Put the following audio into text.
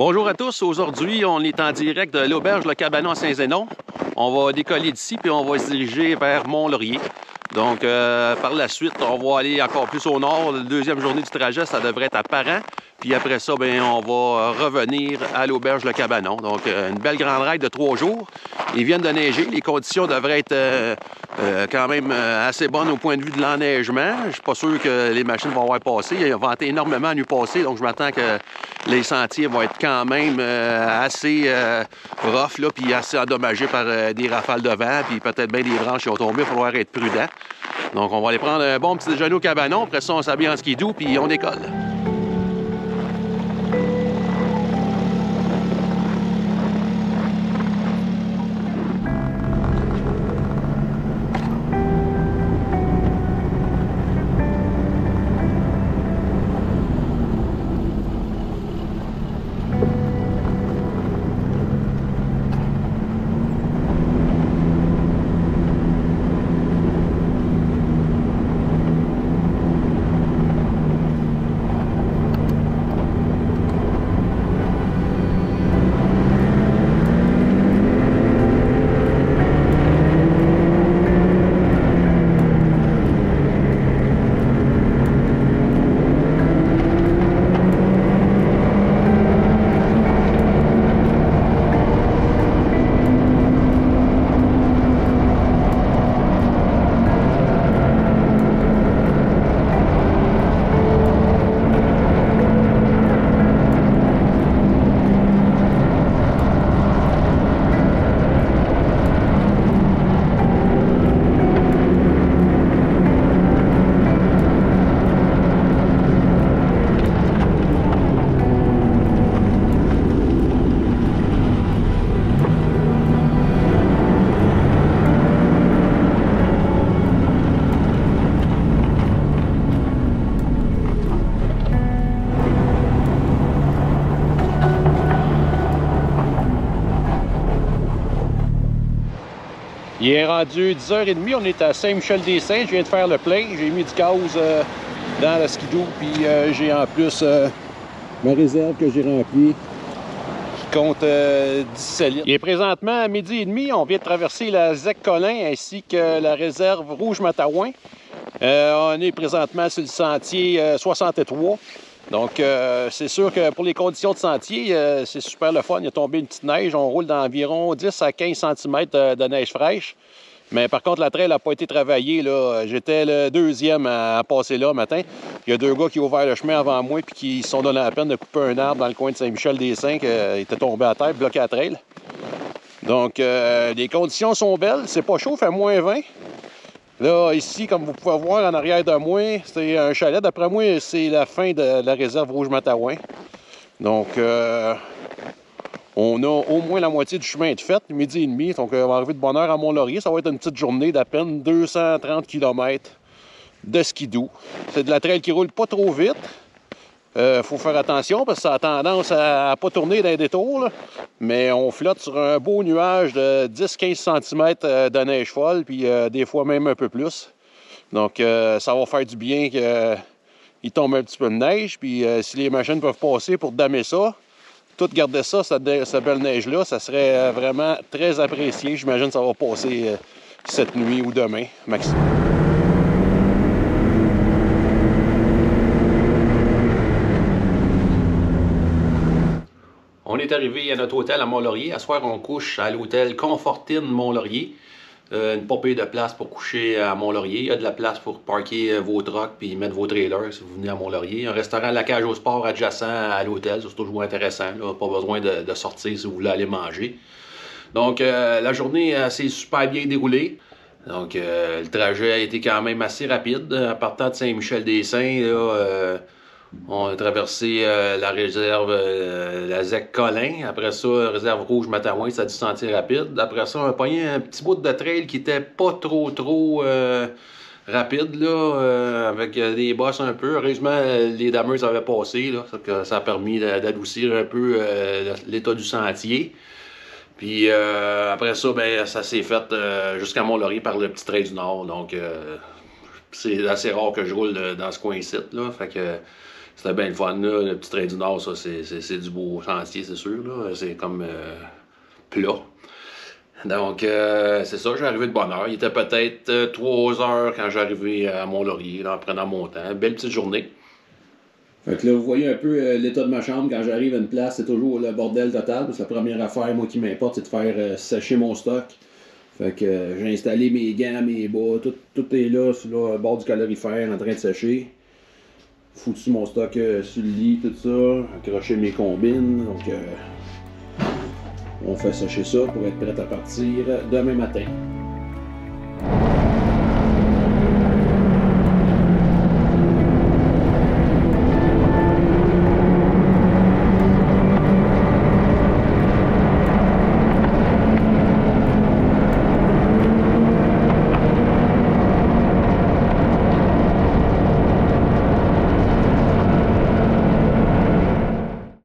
Bonjour à tous, aujourd'hui on est en direct de l'auberge Le Cabanon à Saint-Zénon. On va décoller d'ici puis on va se diriger vers Mont-Laurier. Donc par la suite, on va aller encore plus au nord. La deuxième journée du trajet, ça devrait être à Parent. Puis après ça, bien, on va revenir à l'auberge Le Cabanon. Donc une belle grande ride de 3 jours. Ils viennent de neiger. Les conditions devraient être quand même assez bonnes au point de vue de l'enneigement. Je ne suis pas sûr que les machines vont avoir passé. Il a venté énormément à nu passer, donc je m'attends que les sentiers vont être quand même assez rough, là, puis assez endommagés par des rafales de vent, puis peut-être bien des branches qui ont tombé. Il va falloir être prudent. Donc on va aller prendre un bon petit déjeuner au cabanon. Après ça, on s'habille en skidoo, puis on décolle. Il est rendu 10h30, on est à Saint-Michel-des-Saints. Je viens de faire le plein, j'ai mis du gaz dans le skidoo, puis j'ai en plus ma réserve que j'ai remplie, qui compte 17 litres. Il est présentement à 12h30, on vient de traverser la ZEC-Colin ainsi que la réserve Rouge-Matawan. On est présentement sur le sentier 63. Donc, c'est sûr que pour les conditions de sentier, c'est super le fun. Il a tombé une petite neige. On roule d'environ 10 à 15 cm de neige fraîche. Mais par contre, la trail n'a pas été travaillée. J'étais le deuxième à passer là matin. Il y a deux gars qui ont ouvert le chemin avant moi et qui se sont donné la peine de couper un arbre dans le coin de Saint-Michel-des-Saints qui était tombé à terre, bloqué à la trail. Donc, les conditions sont belles. C'est pas chaud, il fait moins 20. Là, ici, comme vous pouvez voir en arrière de moi, c'est un chalet. D'après moi, c'est la fin de la réserve Rouge-Matawan. Donc, on a au moins la moitié du chemin de fait, 12h30. Donc, on va arriver de bonne heure à Mont-Laurier. Ça va être une petite journée d'à peine 230 km de skidoo. C'est de la trail qui roule pas trop vite. Faut faire attention parce que ça a tendance à ne pas tourner dans les détours. Là. Mais on flotte sur un beau nuage de 10-15 cm de neige folle, puis des fois même un peu plus. Donc ça va faire du bien qu'il tombe un petit peu de neige. Puis si les machines peuvent passer pour damer ça, tout garder ça, cette belle neige-là, ça serait vraiment très apprécié. J'imagine que ça va passer cette nuit ou demain, maximum. On est arrivé à notre hôtel à Mont-Laurier. À ce soir, on couche à l'hôtel Confortine Mont-Laurier. Une popée de place pour coucher à Mont-Laurier. Il y a de la place pour parker vos trucks puis mettre vos trailers si vous venez à Mont-Laurier. Un restaurant La Cage au Sport adjacent à l'hôtel. C'est toujours intéressant. Là. Pas besoin de sortir si vous voulez aller manger. Donc, la journée s'est super bien déroulée. Donc, le trajet a été quand même assez rapide. En partant de Saint-Michel-des-Saints, on a traversé la réserve, la ZEC-Colin. Après ça, réserve Rouge-Matawan, ça a dû sentir rapide. Après ça, on a pogné un petit bout de trail qui était pas trop rapide, là, avec des bosses un peu. Heureusement, les dameuses avaient passé, là, ça a permis d'adoucir un peu l'état du sentier. Puis après ça, ben, ça s'est fait jusqu'à Mont-Laurier par le petit trail du Nord. Donc, c'est assez rare que je roule dans ce coin-ci, là. Fait que C'était bien le fun, là. Le petit train du Nord, ça, c'est du beau sentier, c'est sûr, là. C'est comme plat. Donc, c'est ça, j'ai arrivé de bonne heure. Il était peut-être 3 heures quand j'ai arrivé à Mont-Laurier, là, en prenant mon temps. Belle petite journée. Fait que là, vous voyez un peu l'état de ma chambre. Quand j'arrive à une place, c'est toujours le bordel total. Parce que la première affaire, moi, qui m'importe, c'est de faire sécher mon stock. Fait que j'ai installé mes gants, mes bas, tout est là, sur le bord du calorifère, en train de sécher. Foutu mon stock sur le lit, tout ça. Accroché mes combines. Donc, on fait sécher ça pour être prêt à partir demain matin.